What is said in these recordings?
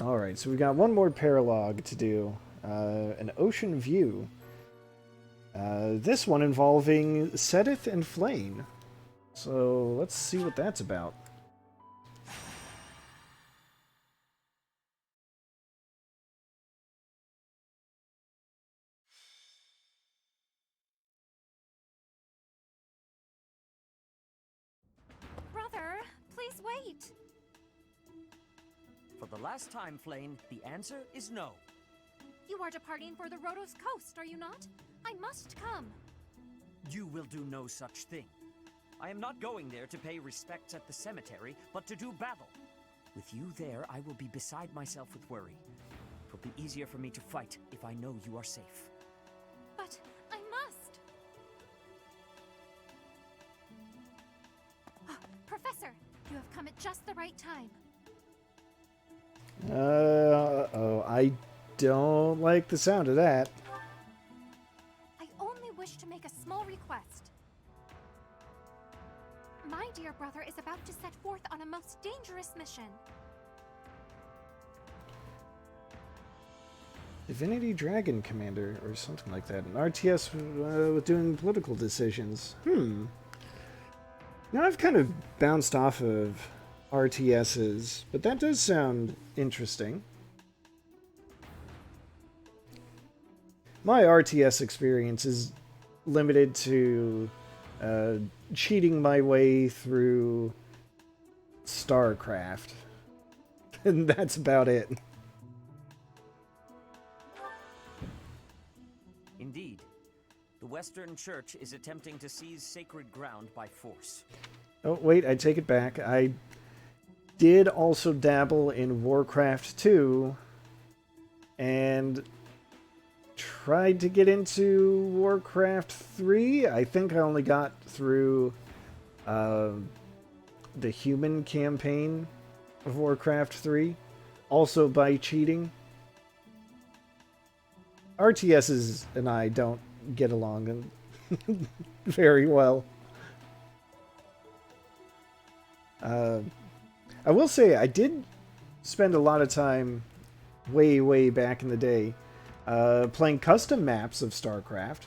Alright, so we've got one more paralogue to do. An ocean view. This one involving Seteth and Flayn. So let's see what that's about. Brother, please wait. For the last time, Flayn, the answer is no. You are departing for the Rhodos Coast, are you not? I must come. You will do no such thing. I am not going there to pay respects at the cemetery, but to do battle. With you there, I will be beside myself with worry. It will be easier for me to fight if I know you are safe. But I must. Professor, you have come at just the right time. Oh, I don't like the sound of that. I only wish to make a small request. My dear brother is about to set forth on a most dangerous mission. Divinity Dragon Commander, or something like that. An RTS with doing political decisions. Now, I've kind of bounced off of RTSs, but that does sound interesting. My RTS experience is limited to cheating my way through StarCraft. And that's about it. Indeed. The Western Church is attempting to seize sacred ground by force. Oh, wait, I take it back. I did also dabble in Warcraft 2 and tried to get into Warcraft 3. I think I only got through the human campaign of Warcraft 3, also by cheating. RTSs and I don't get along very well. I will say I did spend a lot of time way back in the day playing custom maps of StarCraft,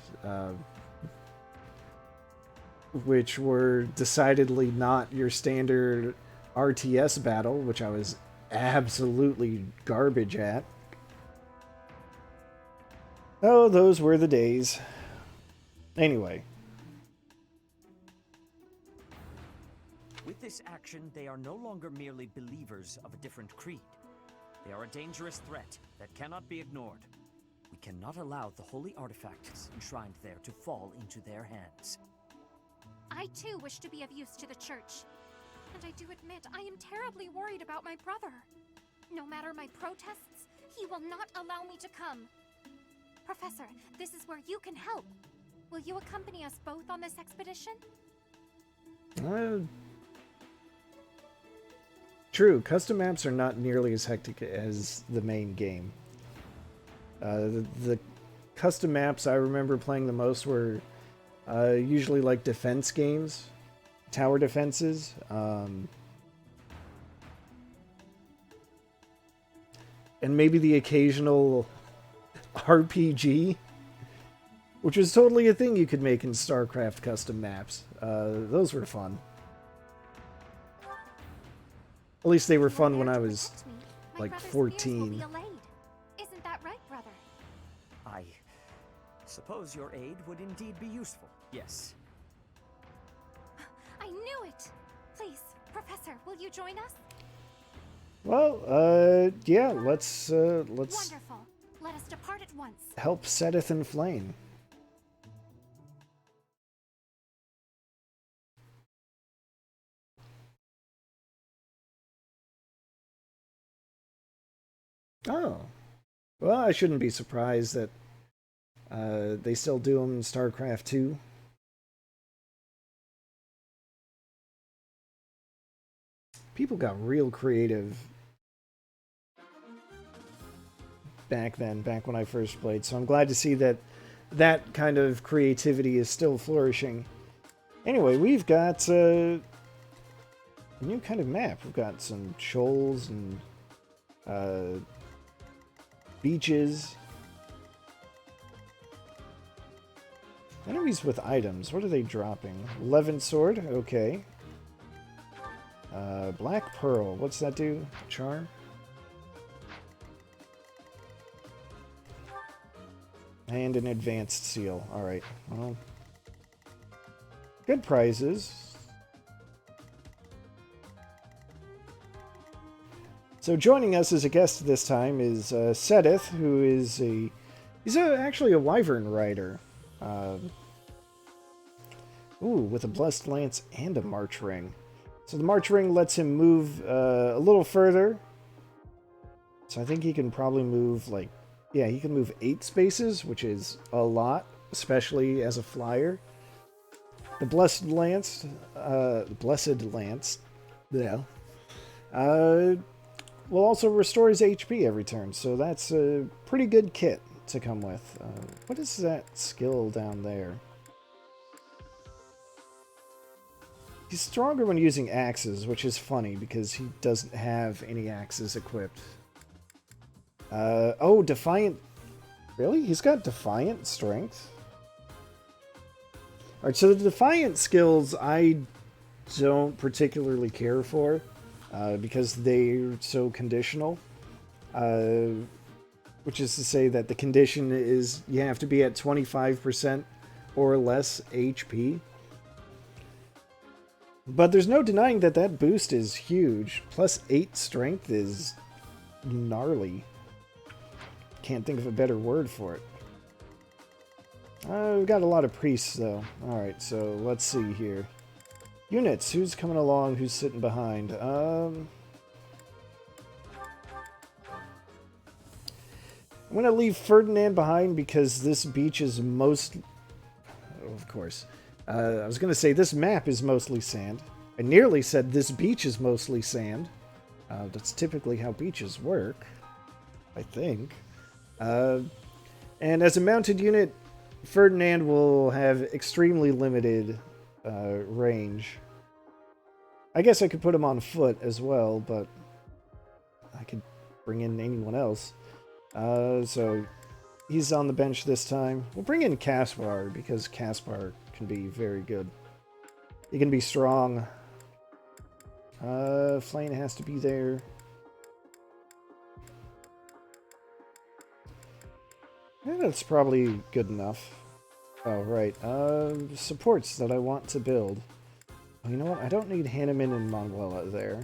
which were decidedly not your standard RTS battle, which I was absolutely garbage at. Oh, those were the days. Anyway. With this action, they are no longer merely believers of a different creed. They are a dangerous threat that cannot be ignored. We cannot allow the holy artifacts enshrined there to fall into their hands. I too wish to be of use to the church. And I do admit I am terribly worried about my brother. No matter my protests, he will not allow me to come. Professor, this is where you can help. Will you accompany us both on this expedition? True, custom maps are not nearly as hectic as the main game. The custom maps I remember playing the most were usually like defense games, tower defenses. And maybe the occasional RPG, which was totally a thing you could make in StarCraft custom maps. Those were fun. At least they were fun when I was like 14. Isn't that right, brother? I suppose your aid would indeed be useful, yes. I knew it! Please, Professor, will you join us? Well, yeah, let's Wonderful. Let us depart at once. help Seteth and Flayn. Oh. Well, I shouldn't be surprised that they still do them in StarCraft 2. People got real creative back then, back when I first played, so I'm glad to see that that kind of creativity is still flourishing. Anyway, we've got a new kind of map. We've got some shoals and Beaches. Enemies with items. What are they dropping? 11 sword. Okay. Black pearl. What's that do? Charm? And an advanced seal. Alright. Well, good prizes. So joining us as a guest this time is Seteth, who is actually a wyvern rider. With a blessed lance and a march ring. So the march ring lets him move a little further. So I think he can probably move he can move 8 spaces, which is a lot, especially as a flyer. The blessed lance, will also restore his HP every turn, so that's a pretty good kit to come with. What is that skill down there? He's stronger when using axes, which is funny because he doesn't have any axes equipped. Defiant. Really? He's got Defiant Strength? Alright, so the Defiant skills I don't particularly care for, because they're so conditional. Which is to say that the condition is you have to be at 25% or less HP. But there's no denying that that boost is huge. Plus 8 strength is gnarly. Can't think of a better word for it. We've got a lot of priests, though. Alright, so let's see here. Units, who's coming along, who's sitting behind? I'm going to leave Ferdinand behind because this beach is most... Oh, of course. I was going to say this map is mostly sand. I nearly said this beach is mostly sand. That's typically how beaches work, I think. And as a mounted unit, Ferdinand will have extremely limited range. I guess I could put him on foot as well, but I could bring in anyone else. So he's on the bench this time. We'll bring in Caspar because Caspar can be very good. He can be strong. Flayn has to be there. Yeah, that's probably good enough. Oh, right. Supports that I want to build. Oh, you know what? I don't need Hanneman and Manuela there.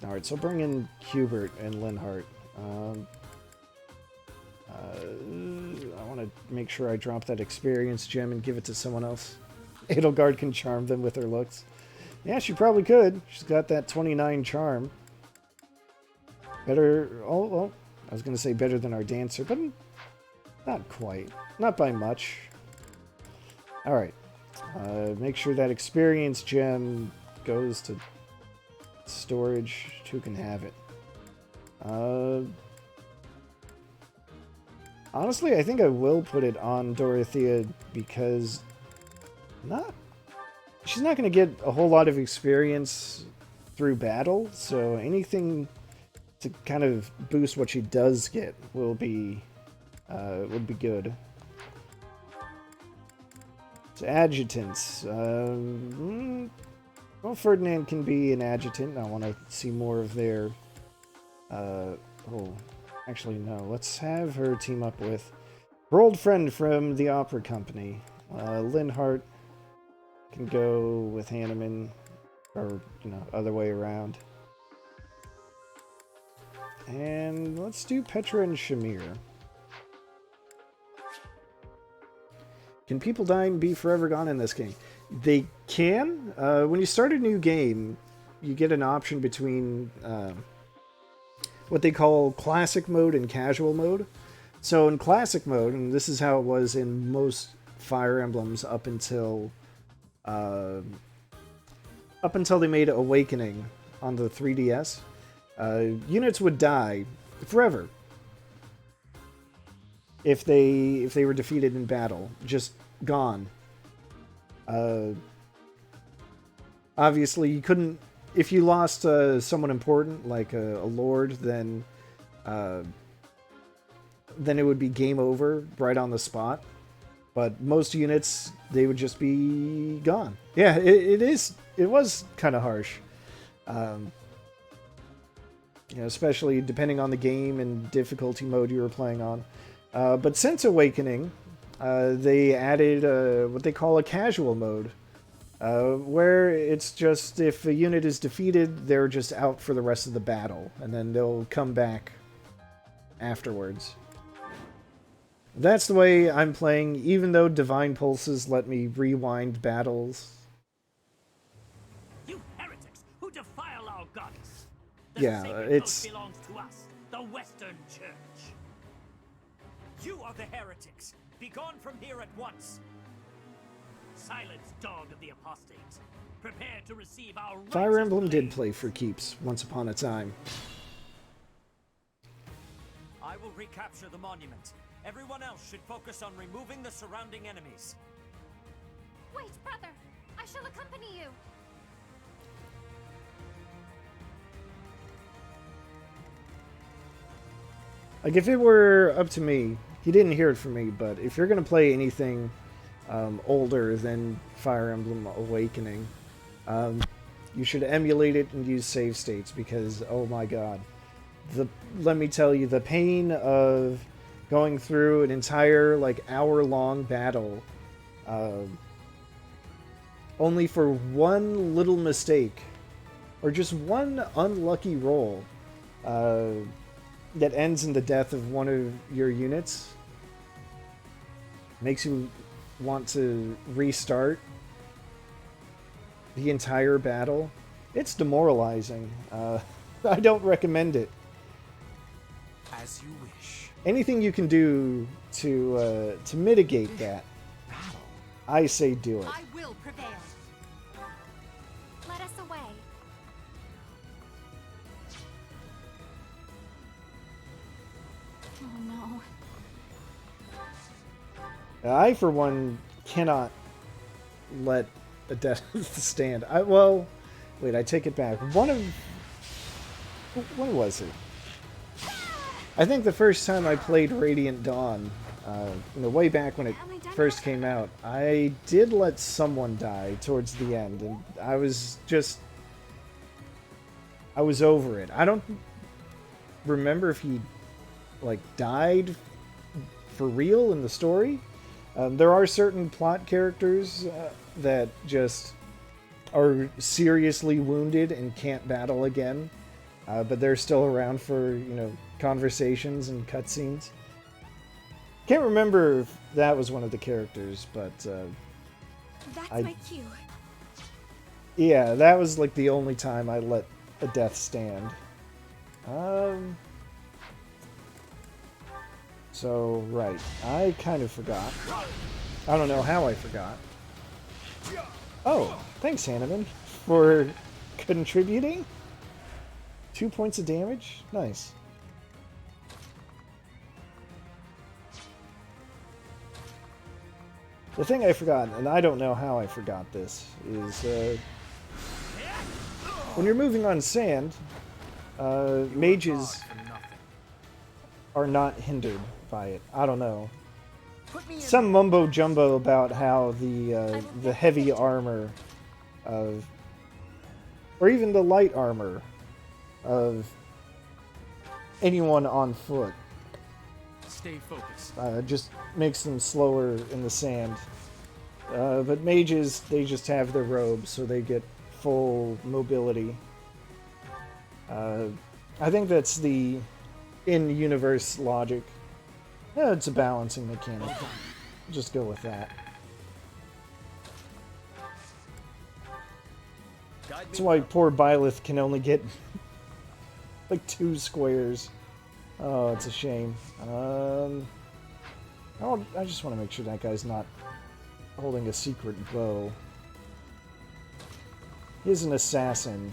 Alright, so bring in Hubert and Linhart. I want to make sure I drop that experience gem and give it to someone else. Edelgard can charm them with her looks. Yeah, she probably could. She's got that 29 charm. Better... Oh, well, I was going to say better than our dancer, but not quite. Not by much. Alright. Make sure that experience gem goes to storage. Who can have it? Honestly, I think I will put it on Dorothea because she's not going to get a whole lot of experience through battle, so anything to kind of boost what she does get will be good. So adjutants. Well, Ferdinand can be an adjutant. I want to see more of their... actually, no. Let's have her team up with her old friend from the opera company. Linhart can go with Hanneman, or, other way around. And let's do Petra and Shamir. Can people die and be forever gone in this game? They can. When you start a new game, you get an option between what they call classic mode and casual mode. So in classic mode, and this is how it was in most Fire Emblems up until they made Awakening on the 3DS, units would die forever if they were defeated in battle, just gone. Obviously, you couldn't if you lost someone important, like a lord, then it would be game over right on the spot. But most units, they would just be gone. Yeah, it was kind of harsh. You know, especially depending on the game and difficulty mode you were playing on. But since Awakening, they added what they call a casual mode, where it's just if a unit is defeated, they're just out for the rest of the battle, and then they'll come back afterwards. That's the way I'm playing, even though Divine Pulses let me rewind battles. You heretics who defile our gods! Yeah, it's... belongs to us, the Western Church. You are the heretics. Be gone from here at once. Silence, dog of the apostates. Prepare to receive our Fire Emblem did play for keeps once upon a time. I will recapture the monument. Everyone else should focus on removing the surrounding enemies. Wait, brother! I shall accompany you! Like, if it were up to me, you didn't hear it from me, but if you're going to play anything older than Fire Emblem Awakening, you should emulate it and use save states, because, oh my god. Let me tell you, the pain of going through an entire, like, hour-long battle, only for one little mistake, or just one unlucky roll, that ends in the death of one of your units, makes you want to restart the entire battle. It's demoralizing. I don't recommend it. As you wish. Anything you can do to mitigate that, I say do it. I will prevail. Let us away. Oh no. I, for one, cannot let a death stand. Well, wait, I take it back. When was it? I think the first time I played Radiant Dawn, way back when it first came out, I did let someone die towards the end, and I was over it. I don't remember if he, like, died for real in the story. There are certain plot characters that just are seriously wounded and can't battle again, but they're still around for, conversations and cutscenes. Can't remember if that was one of the characters, but That's my cue. yeah, that was like the only time I let a death stand. So, right, I kind of forgot. I don't know how I forgot. Oh, thanks, Hanneman, for contributing. 2 points of damage? Nice. The thing I forgot, and I don't know how I forgot this, is when you're moving on sand, mages are not hindered by it. I don't know. Some mumbo jumbo about how the heavy armor of, or even the light armor of anyone on foot, Stay focused. just makes them slower in the sand. But mages, they just have their robes, so they get full mobility. I think that's the in-universe logic. Yeah, it's a balancing mechanic. Just go with that. That's why poor Byleth can only get like 2 squares. Oh, it's a shame. I just want to make sure that guy's not holding a secret bow. He's an assassin.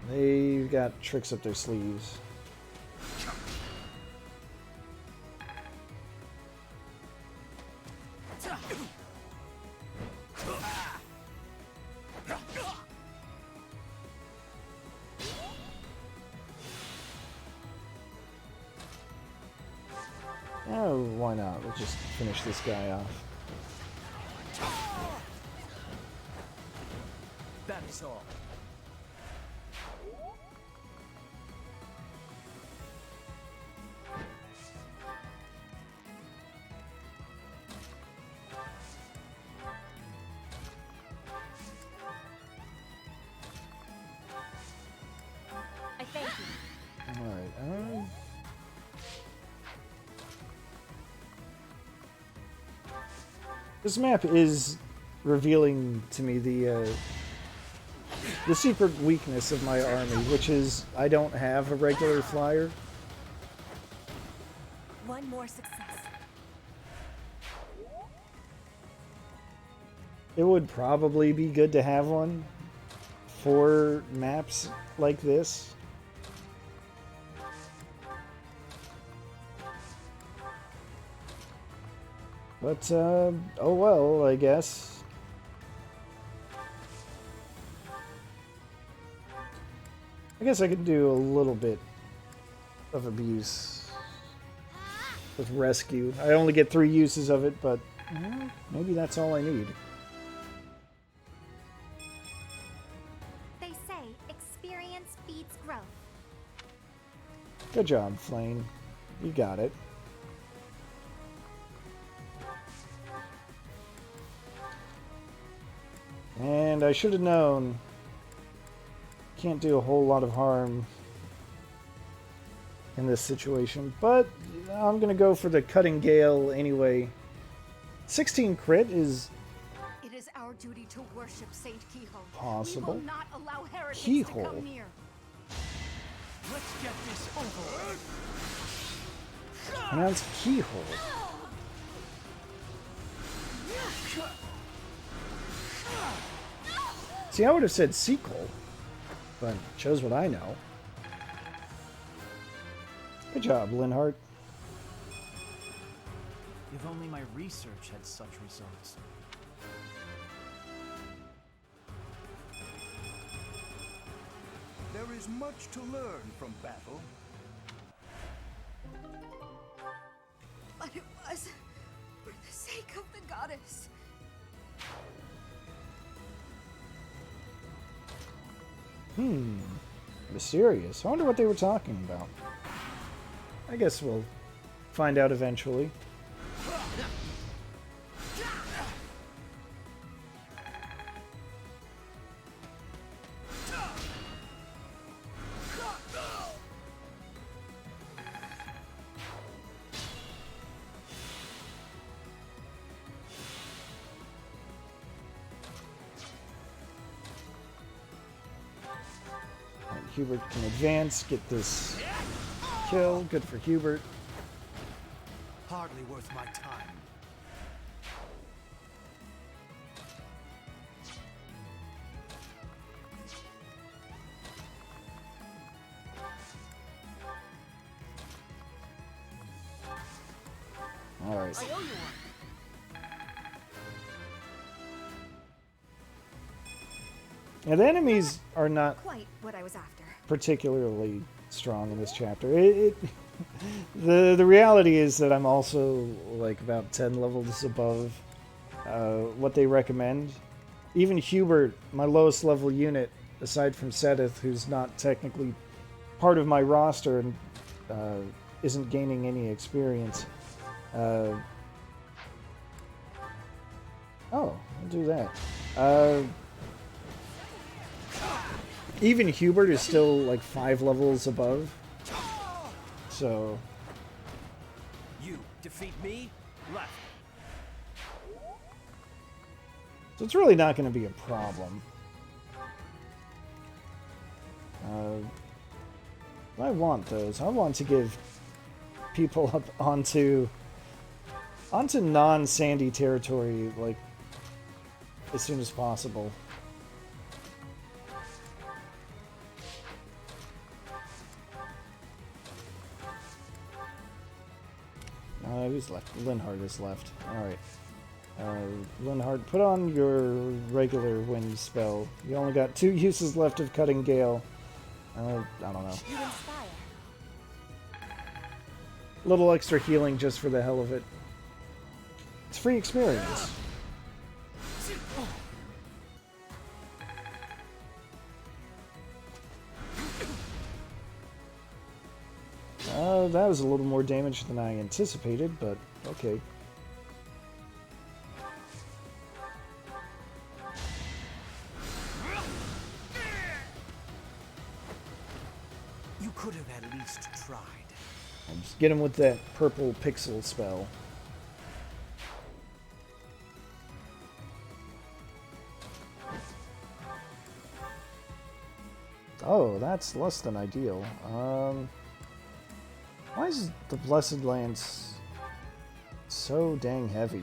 They've got tricks up their sleeves. why not? We'll just finish this guy off. That is all. I thank you. Alright, this map is revealing to me the secret weakness of my army, which is I don't have a regular flyer. One more success. It would probably be good to have one for maps like this. But, oh well, I guess. I guess I could do a little bit of abuse with rescue. I only get 3 uses of it, but maybe that's all I need. They say experience feeds growth. Good job, Flayn. You got it. And I should have known. Can't do a whole lot of harm in this situation, but I'm gonna go for the Cutting Gale anyway. 16 crit is It is our duty to worship Saint Keyhole. Possible. We will not allow heretics to Keyhole. come near. Let's get this over with. pronounced Keyhole. See, I would have said Sequel, but chose what I know. Good job, Linhart. If only my research had such results. There is much to learn from battle. But it was for the sake of the goddess. Mysterious. I wonder what they were talking about. I guess we'll find out eventually. Hubert can advance, get this kill. Good for Hubert. Hardly worth my time. All right. I owe you one. Now the enemies are not Quite what I was after. particularly strong in this chapter. The reality is that I'm also like about 10 levels above what they recommend. Even Hubert, my lowest level unit, aside from Seteth, who's not technically part of my roster and isn't gaining any experience. Oh, I'll do that. Even Hubert is still like 5 levels above. So You defeat me? Left. it's really not going to be a problem. I want those. I want to give people up onto non-sandy territory like as soon as possible. Who's left? Linhart is left. Alright. Linhart, put on your regular wind spell. You only got 2 uses left of Cutting Gale. I don't know. You inspire. Little extra healing just for the hell of it. It's free experience. That was a little more damage than I anticipated, but okay. You could have at least tried. I'll just get him with that purple pixel spell. Oh, that's less than ideal. Why is the Blessed Lance so dang heavy?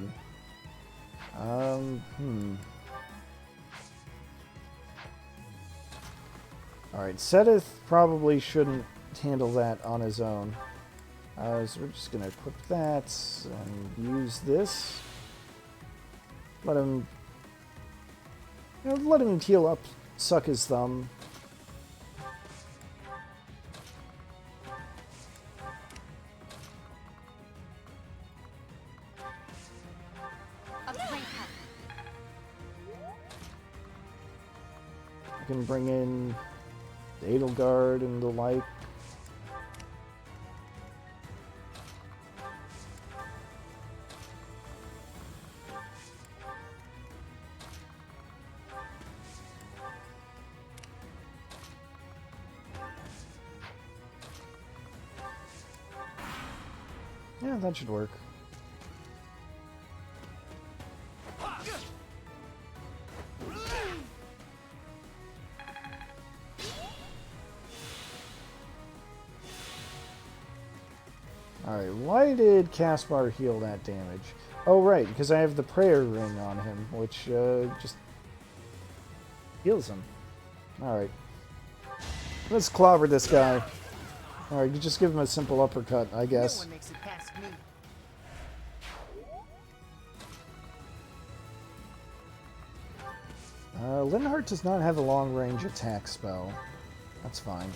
Alright, Seteth probably shouldn't handle that on his own. So we're just gonna equip that and use this. Let him heal up, suck his thumb. Can bring in the Edelgard and the like. Yeah, that should work. Alright, why did Caspar heal that damage? Oh, right, because I have the prayer ring on him, which just heals him. Alright. Let's clobber this guy. Alright, you just give him a simple uppercut, I guess. No one makes it past me. Linhardt does not have a long-range attack spell. That's fine.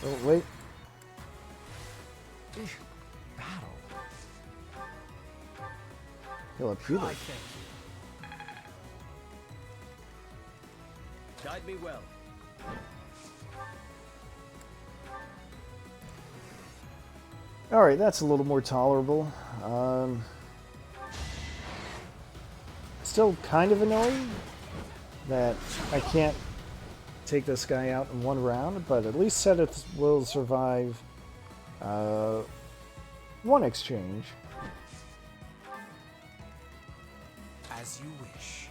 Oh, wait. Battle. Heal up Hubert. I thank you. Guide me well. Alright, that's a little more tolerable. Still kind of annoying that I can't take this guy out in one round, but at least Seteth will survive one exchange. As you wish.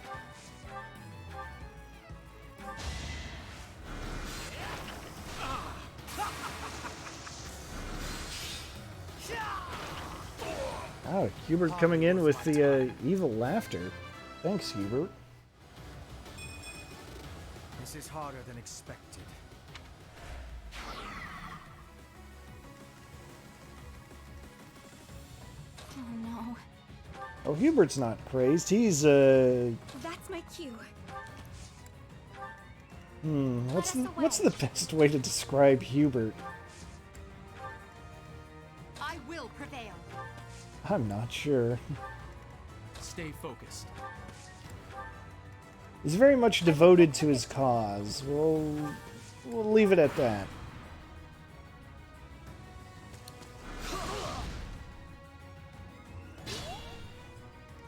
Oh, Hubert coming in with the evil laughter. Thanks, Hubert. This is harder than expected. Oh no. Oh, Hubert's not crazed. He's, That's my cue. what's the best way to describe Hubert? I will prevail. I'm not sure. Stay focused. He's very much devoted to his cause. We'll leave it at that.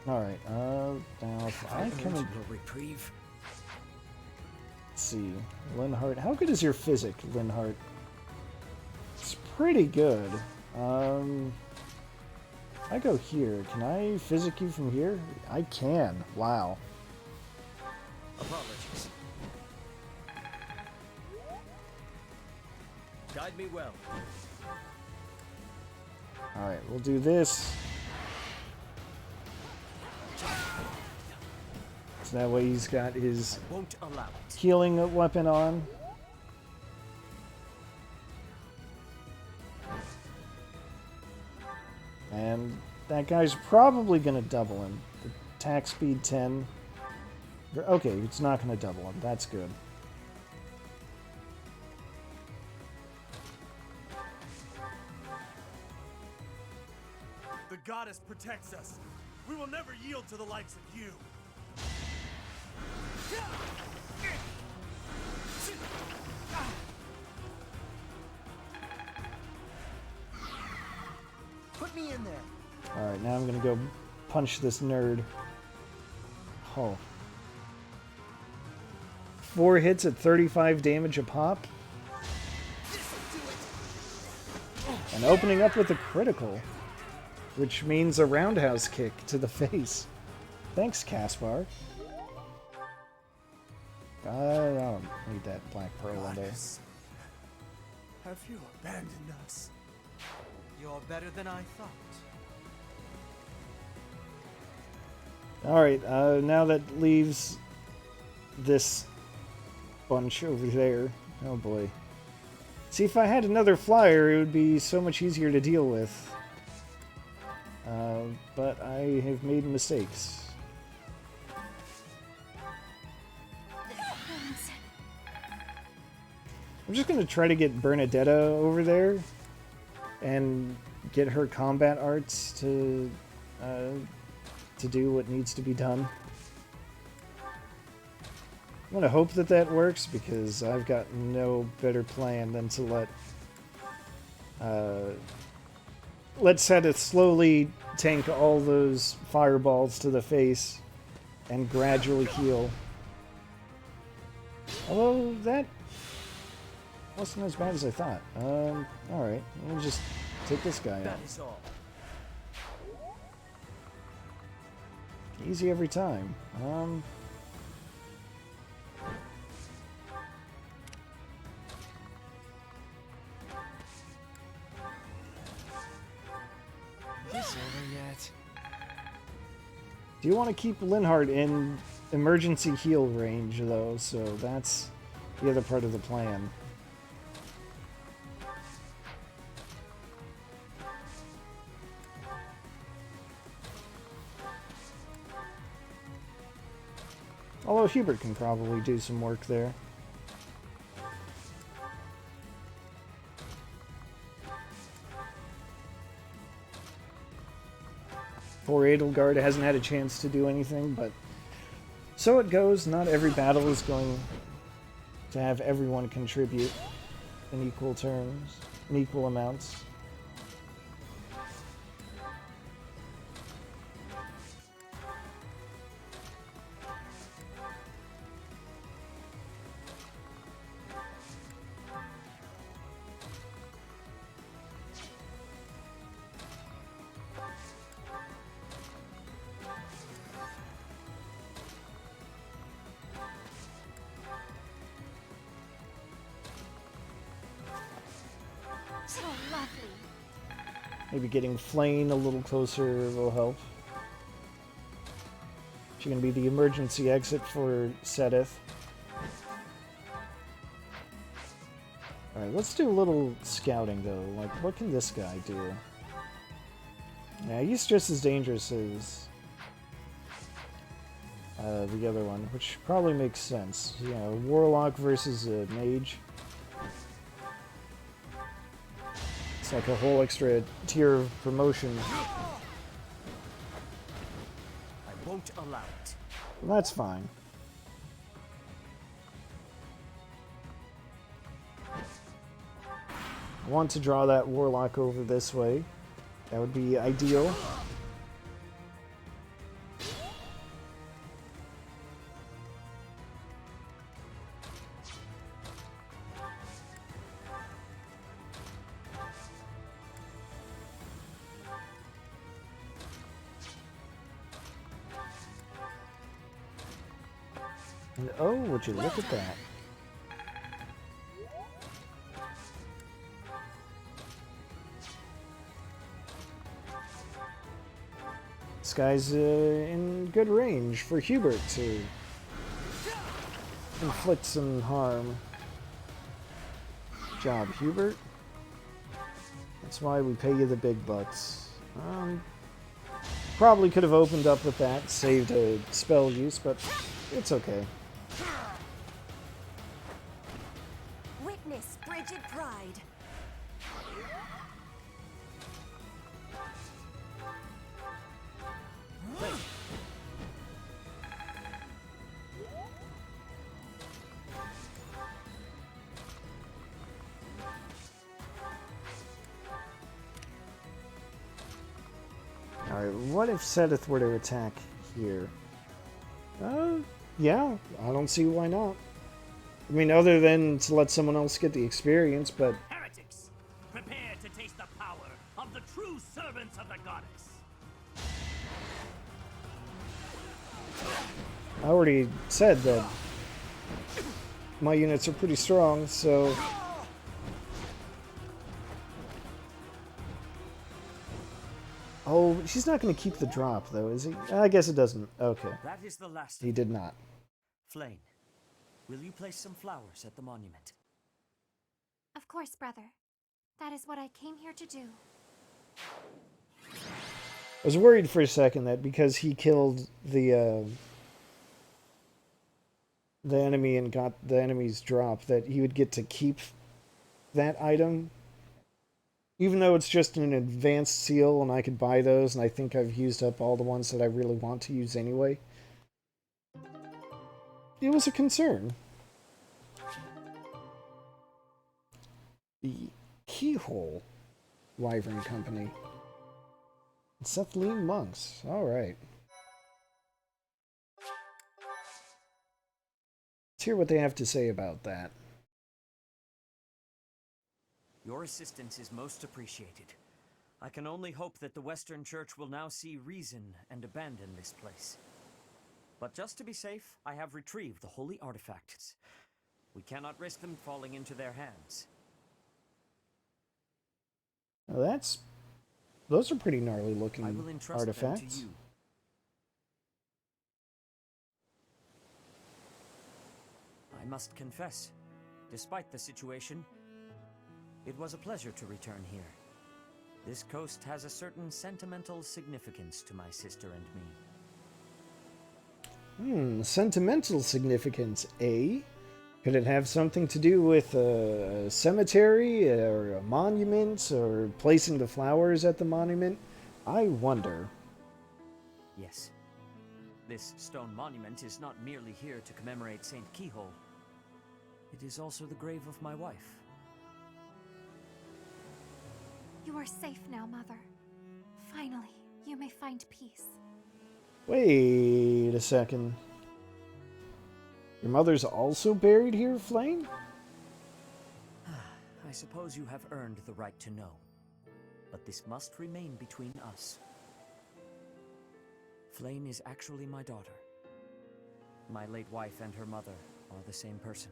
Alright, now if I can... reprieve. Let's see. Linhardt. How good is your physic, Linhardt? It's pretty good. If I go here, can I physic you from here? I can. Wow. Apologies. Guide me well. Alright, we'll do this. So that way he's got his Won't allow it. healing weapon on. And that guy's probably going to double him. The attack speed 10. Okay, it's not going to double him. That's good. goddess protects us. We will never yield to the likes of you. Put me in there. Alright, now I'm gonna go punch this nerd. Oh. 4 hits at 35 damage a pop. And opening up with a critical, which means a roundhouse kick to the face. Thanks, Caspar. I don't need that black pearl in there. Goddess, have you abandoned us? You're better than I thought. Alright, now that leaves this bunch over there. Oh boy. See, if I had another flyer, it would be so much easier to deal with. But I have made mistakes. I'm just going to try to get Bernadetta over there and get her combat arts to do what needs to be done. I'm going to hope that that works, because I've got no better plan than to let Seteth slowly tank all those fireballs to the face and gradually heal. Although that wasn't as bad as I thought. Alright, we'll just take this guy out. That is all. Easy every time. This over yet? Do you want to keep Linhardt in emergency heal range, though? So that's the other part of the plan. Although Hubert can probably do some work there. Poor Edelgard hasn't had a chance to do anything, but so it goes. Not every battle is going to have everyone contribute in equal terms, in equal amounts. So lovely. Maybe getting Flayn a little closer will help. She's going to be the emergency exit for Seteth. Alright, let's do a little scouting, though. Like, what can this guy do? Yeah, he's just as dangerous as the other one, which probably makes sense. You know, Warlock versus a Mage. It's like a whole extra tier of promotion. I won't allow it. Well, that's fine. I want to draw that Warlock over this way. That would be ideal. And oh, would you look at that? This guy's in good range for Hubert to inflict some harm. Good job, Hubert. That's why we pay you the big bucks. Probably could have opened up with that, saved a spell use, but it's okay. Witness frigid pride. what if Seteth were to attack here? Yeah, I don't see why not. I mean, other than to let someone else get the experience, but... Heretics, prepare to taste the power of the true servants of the goddess. I already said that my units are pretty strong, so... Oh, she's not going to keep the drop, though, is he? I guess it doesn't. Okay. That is the last. He did not. Flayn, will you place some flowers at the monument? Of course, brother. That is what I came here to do. I was worried for a second that because he killed the enemy and got the enemy's drop, that he would get to keep that item. Even though it's just an advanced seal and I could buy those, and I think I've used up all the ones that I really want to use anyway. It was a concern. The Keyhole Wyvern Company. Sethlene monks. Alright. Let's hear what they have to say about that. Your assistance is most appreciated. I can only hope that the Western Church will now see reason and abandon this place. But just to be safe, I have retrieved the holy artifacts. We cannot risk them falling into their hands. Now those are pretty gnarly looking I will entrust artifacts. them to you. I must confess, despite the situation, it was a pleasure to return here. This coast has a certain sentimental significance to my sister and me. Sentimental significance, eh? Could it have something to do with a cemetery or a monument or placing the flowers at the monument? I wonder. Yes. This stone monument is not merely here to commemorate Saint Keyhole. It is also the grave of my wife. You are safe now, Mother. Finally, you may find peace. Wait a second. Your mother's also buried here, Flayn? I suppose you have earned the right to know. But this must remain between us. Flayn is actually my daughter. My late wife and her mother are the same person.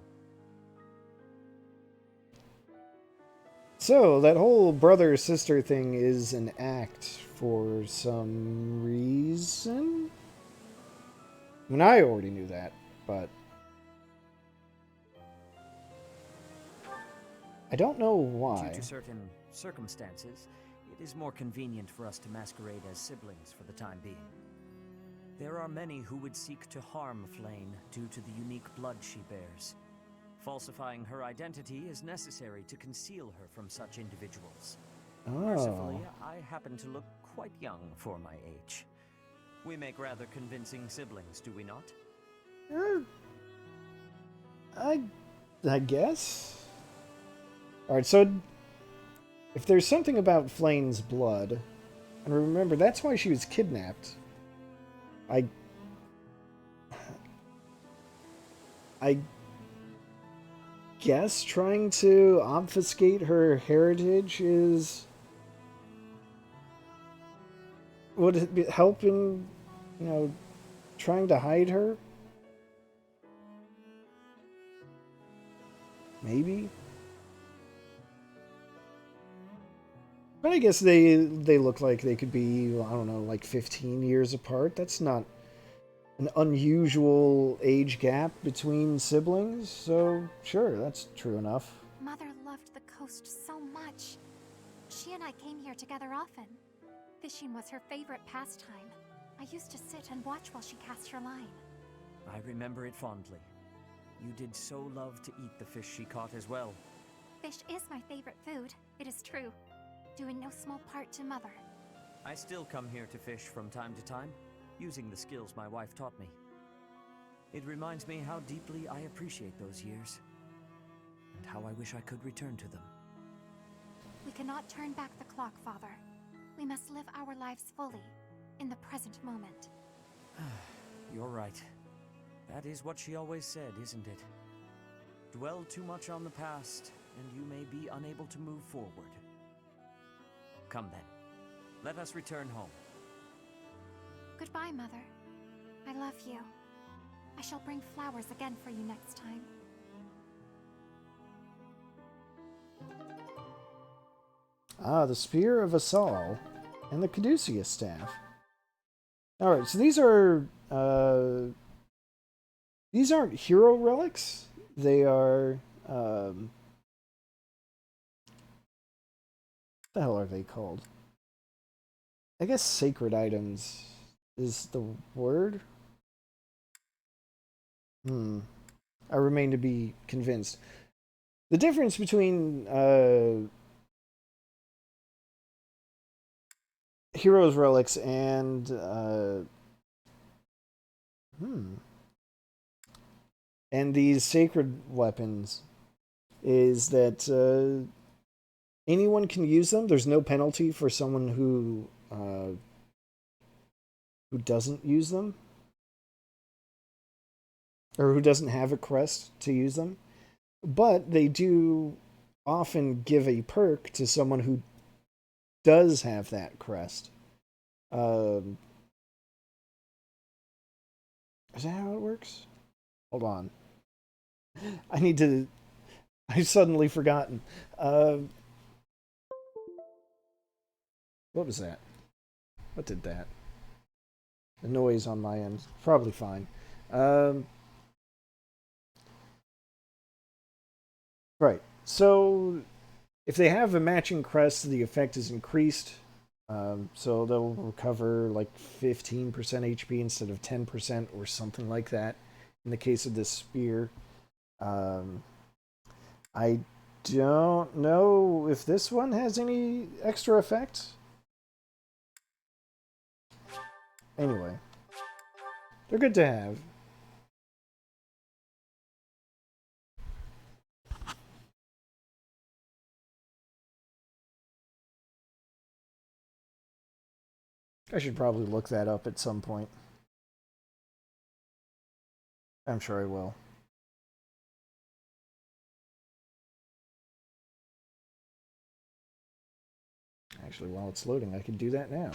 So, that whole brother-sister thing is an act for some reason? I mean, I already knew that, but... I don't know why. Due to certain circumstances, it is more convenient for us to masquerade as siblings for the time being. There are many who would seek to harm Flayn due to the unique blood she bears. Falsifying her identity is necessary to conceal her from such individuals. Mercifully, I happen to look quite young for my age. We make rather convincing siblings, do we not? I guess. Alright, so if there's something about Flayn's blood, and remember, that's why she was kidnapped. I guess trying to obfuscate her heritage would it be helping, trying to hide her? Maybe? But I guess they look like they could be, I don't know, like 15 years apart. That's not an unusual age gap between siblings, so sure, that's true enough. Mother loved the coast so much. She and I came here together often. Fishing was her favorite pastime. I used to sit and watch while she cast her line. I remember it fondly. You did so love to eat the fish she caught as well. Fish is my favorite food, it is true. Due in no small part to Mother. I still come here to fish from time to time, using the skills my wife taught me. It reminds me how deeply I appreciate those years, and how I wish I could return to them. We cannot turn back the clock, Father. We must live our lives fully. in the present moment. You're right. That is what she always said, isn't it? Dwell too much on the past, and you may be unable to move forward. Come then. Let us return home. Goodbye, Mother. I love you. I shall bring flowers again for you next time. Ah, the Spear of Asal and the Caduceus Staff. Alright, so these are... these aren't hero relics. They are... what the hell are they called? I guess sacred items is the word? I remain to be convinced. The difference between heroes relics and these sacred weapons is that anyone can use them. There's no penalty for someone who doesn't use them, or who doesn't have a crest to use them. But they do often give a perk to someone who does have that crest. Is that how it works? Hold on. I've suddenly forgotten. What was that? What did that? The noise on my end. Probably fine. Right. So, if they have a matching crest, the effect is increased. So they'll recover like 15% HP instead of 10% or something like that. In the case of this spear. I don't know if this one has any extra effect. Anyway. They're good to have. I should probably look that up at some point. I'm sure I will. Actually, while it's loading, I can do that now.